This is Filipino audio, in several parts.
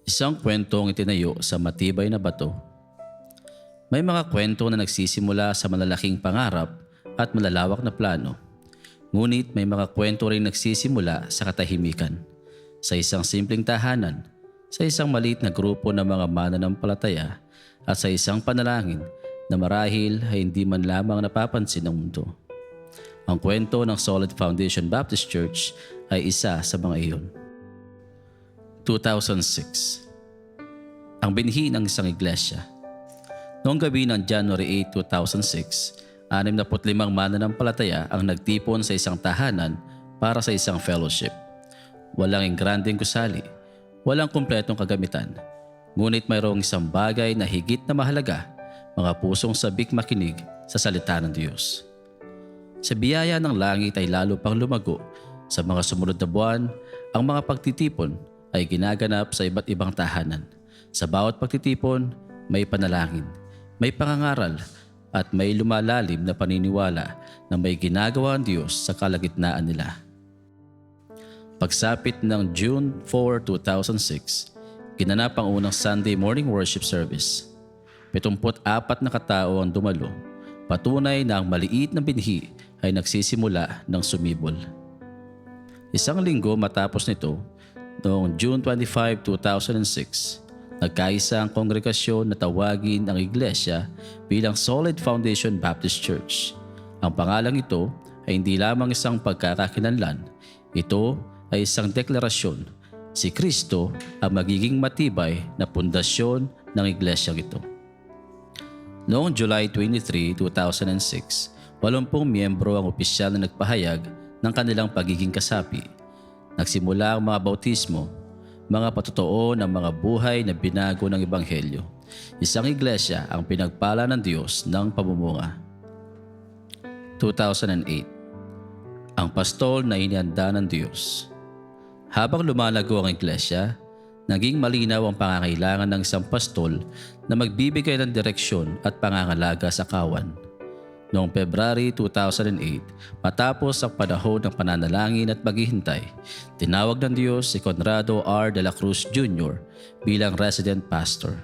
Isang kwentong itinayo sa matibay na bato. May mga kwento na nagsisimula sa malalaking pangarap at malalawak na plano. Ngunit may mga kwento rin nagsisimula sa katahimikan, sa isang simpleng tahanan, sa isang maliit na grupo ng mga mananampalataya at sa isang panalangin na marahil ay hindi man lamang napapansin ng mundo. Ang kwento ng Solid Foundation Baptist Church ay isa sa mga iyon. 2006. Ang binhi ng isang iglesia. Noong gabi ng January 8, 2006, 65 mananampalataya ang nagtipon sa isang tahanan para sa isang fellowship. Walang ingrandeng gusali, walang kumpletong kagamitan, ngunit mayroong isang bagay na higit na mahalaga, mga pusong sabik makinig sa salita ng Diyos. Sa biyaya ng langit ay lalo pang lumago. Sa mga sumunod na buwan, ang mga pagtitipon ay ginaganap sa iba't ibang tahanan. Sa bawat pagtitipon, may panalangin, may pangangaral, at may lumalalim na paniniwala na may ginagawa ang Diyos sa kalagitnaan nila. Pagsapit ng June 4, 2006, ginanap ang unang Sunday morning worship service. 74 na katao ang dumalo. Patunay na ang maliit na binhi ay nagsisimula ng sumibol. Isang linggo matapos nito, noong June 25, 2006, nagkaisa ang kongregasyon na tawagin ang iglesia bilang Solid Foundation Baptist Church. Ang pangalang ito ay hindi lamang isang pagkakakilanlan. Ito ay isang deklarasyon. Si Kristo ang magiging matibay na pundasyon ng iglesyang ito. Noong July 23, 2006, 80 miyembro ang opisyal na nagpahayag ng kanilang pagiging kasapi. Nagsimula ang mga bautismo, mga patotoo ng mga buhay na binago ng Ebanghelyo. Isang iglesia ang pinagpala ng Diyos ng pamumunga. 2008. Ang pastol na inihanda ng Diyos. Habang lumalago ang iglesia, naging malinaw ang pangangailangan ng isang pastol na magbibigay ng direksyon at pangangalaga sa kawan. Noong February 2008, matapos ang panahon ng pananalangin at paghihintay, tinawag ng Diyos si Conrado R. de la Cruz Jr. bilang resident pastor.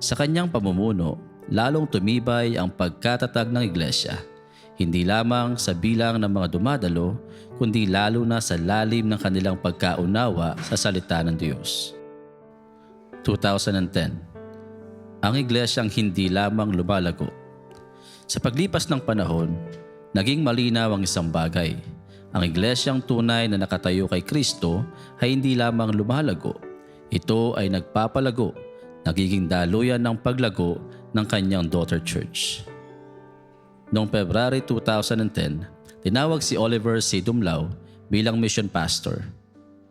Sa kanyang pamumuno, lalong tumibay ang pagkatatag ng iglesia, hindi lamang sa bilang ng mga dumadalo, kundi lalo na sa lalim ng kanilang pagkaunawa sa salita ng Diyos. 2010. Ang iglesyang hindi lamang lumalago. Sa paglipas ng panahon, naging malinaw ang isang bagay. Ang iglesyang tunay na nakatayo kay Kristo ay hindi lamang lumalago. Ito ay nagpapalago, nagiging daluyan ng paglago ng kanyang daughter church. Noong February 2010, tinawag si Oliver C. Dumlao bilang mission pastor.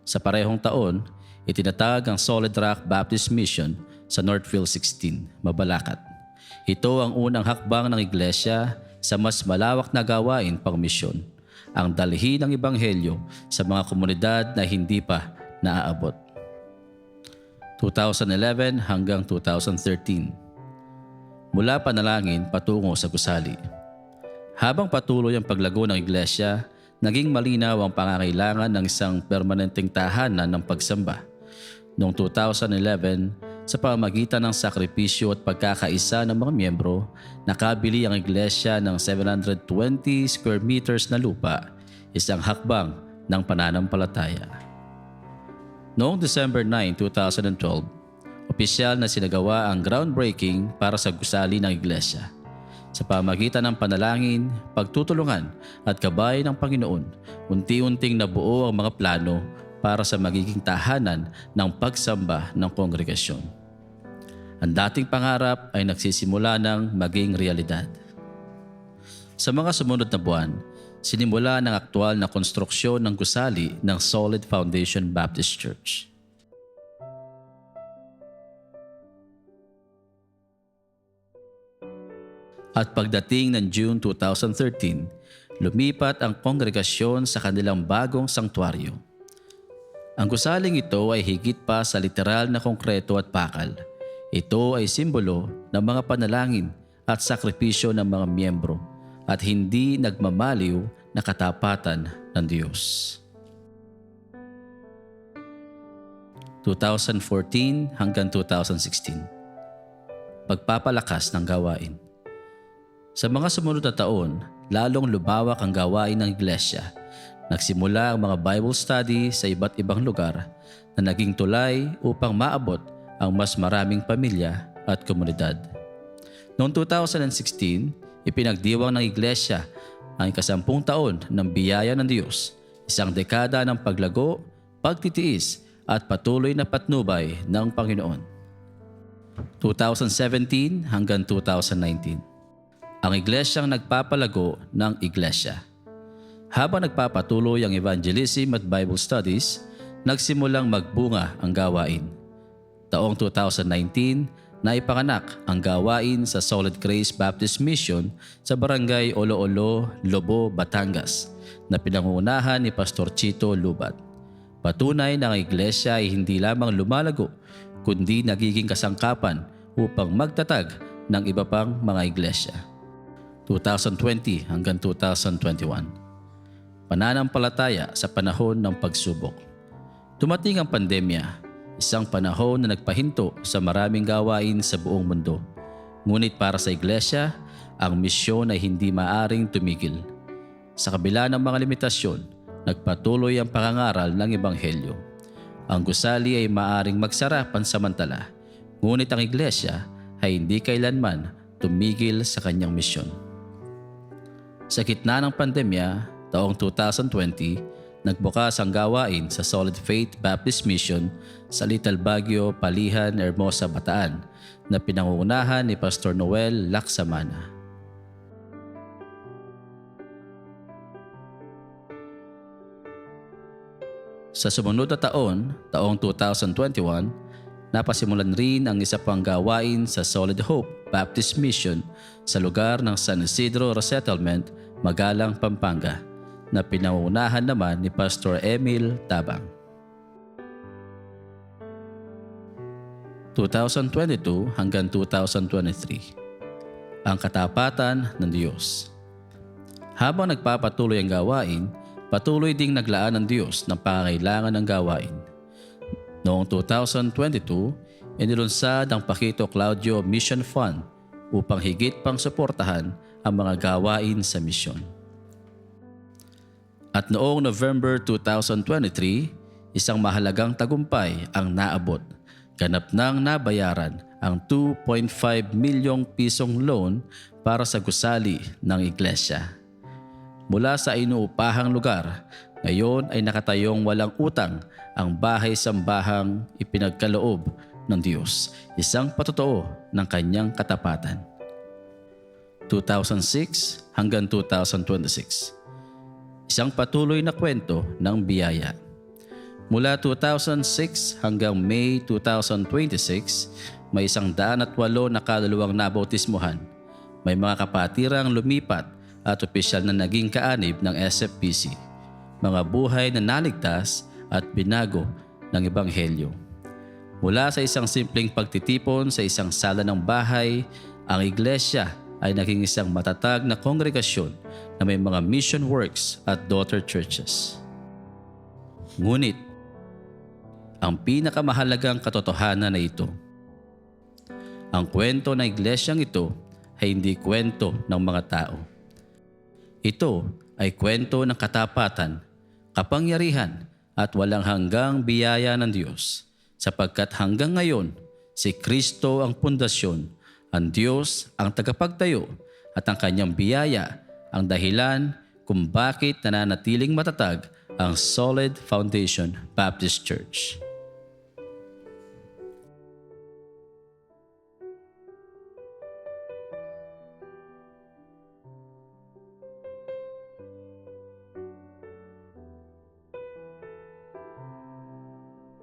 Sa parehong taon, itinatag ang Solid Rock Baptist Mission sa Northfield 16, Mabalacat. Ito ang unang hakbang ng iglesia sa mas malawak na gawain pang misyon, ang dalhin ng Ebanghelyo sa mga komunidad na hindi pa naaabot. 2011 hanggang 2013. Mula panalangin patungo sa gusali. Habang patuloy ang paglago ng iglesia, naging malinaw ang pangangailangan ng isang permanenteng tahanan ng pagsamba. Noong 2011, sa pamamagitan ng sakripisyo at pagkakaisa ng mga miyembro, nakabili ang iglesia ng 720 square meters na lupa, isang hakbang ng pananampalataya. Noong December 9, 2012, opisyal na sinagawa ang groundbreaking para sa gusali ng iglesia. Sa pamamagitan ng panalangin, pagtutulungan at gabay ng Panginoon, unti-unting nabuo ang mga plano para sa magiging tahanan ng pagsamba ng kongregasyon. Ang dating pangarap ay nagsisimula ng maging realidad. Sa mga sumunod na buwan, sinimula ng aktwal na konstruksyon ng gusali ng Solid Foundation Baptist Church. At pagdating ng June 2013, lumipat ang kongregasyon sa kanilang bagong sanktuaryo. Ang gusaling ito ay higit pa sa literal na konkreto at bakal. Ito ay simbolo ng mga panalangin at sakripisyo ng mga miyembro at hindi nagmamaliw na katapatan ng Diyos. 2014 hanggang 2016. Pagpapalakas ng gawain. Sa mga sumunod na taon, lalong lumawak ang gawain ng iglesia. Nagsimula ang mga Bible study sa iba't ibang lugar na naging tulay upang maabot ang mas maraming pamilya at komunidad. Noong 2016, ipinagdiwang ng iglesia ang 10 taon ng biyaya ng Diyos, isang dekada ng paglago, pagtitiis at patuloy na patnubay ng Panginoon. 2017 hanggang 2019. Ang iglesyang nagpapalago ng iglesia. Habang nagpapatuloy ang evangelism at Bible studies, nagsimulang magbunga ang gawain. Taong 2019, naipanganak ang gawain sa Solid Grace Baptist Mission sa Barangay Olo-Olo, Lobo, Batangas na pinangungunahan ni Pastor Chito Lubat. Patunay na ang iglesia ay hindi lamang lumalago kundi nagiging kasangkapan upang magtatag ng iba pang mga iglesia. 2020 hanggang 2021. Pananampalataya sa panahon ng pagsubok. Dumating ang pandemya, isang panahon na nagpahinto sa maraming gawain sa buong mundo. Ngunit para sa iglesia, ang misyon ay hindi maaring tumigil. Sa kabila ng mga limitasyon, nagpatuloy ang pangangaral ng Ebanghelyo. Ang gusali ay maaring magsara pansamantala, ngunit ang iglesia ay hindi kailanman tumigil sa kanyang misyon. Sa gitna ng pandemya, taong 2020, nagbukas ang gawain sa Solid Faith Baptist Mission sa Little Baguio, Palihan, Hermosa, Bataan na pinangungunahan ni Pastor Noel Laksamana. Sa sumunod na taon, taong 2021, napasimulan rin ang isa pang gawain sa Solid Hope Baptist Mission sa lugar ng San Isidro Resettlement, Magalang, Pampanga, na pinangunahan naman ni Pastor Emil Tabang. 2022 hanggang 2023. Ang katapatan ng Diyos. Habang nagpapatuloy ang gawain, patuloy ding naglaan ng Diyos ng pangangailangan ng gawain. Noong 2022, inilunsad ang Paquito Claudio Mission Fund upang higit pang suportahan ang mga gawain sa misyon. At noong November 2023, isang mahalagang tagumpay ang naabot. Ganap nang nabayaran ang 2.5 milyong pisong loan para sa gusali ng iglesia. Mula sa inuupahang lugar, ngayon ay nakatayong walang utang ang bahay-sambahang ipinagkaloob ng Diyos, isang patotoo ng kanyang katapatan. 2006 hanggang 2026. Isang patuloy na kwento ng biyaya. Mula 2006 hanggang May 2026, may 108 na kaluluwang nabautismuhan. May mga kapatirang lumipat at opisyal na naging kaanib ng SFPC. Mga buhay na naligtas at binago ng Ebanghelyo. Mula sa isang simpleng pagtitipon sa isang sala ng bahay, ang iglesia ay naging isang matatag na kongregasyon na may mga mission works at daughter churches. Ngunit, ang pinakamahalagang katotohanan na ito, ang kwento ng iglesyang ito ay hindi kwento ng mga tao. Ito ay kwento ng katapatan, kapangyarihan at walang hanggang biyaya ng Diyos, sapagkat hanggang ngayon si Kristo ang pundasyon, ang Diyos ang tagapagtayo at ang kanyang biyaya ang dahilan kung bakit nananatiling matatag ang Solid Foundation Baptist Church.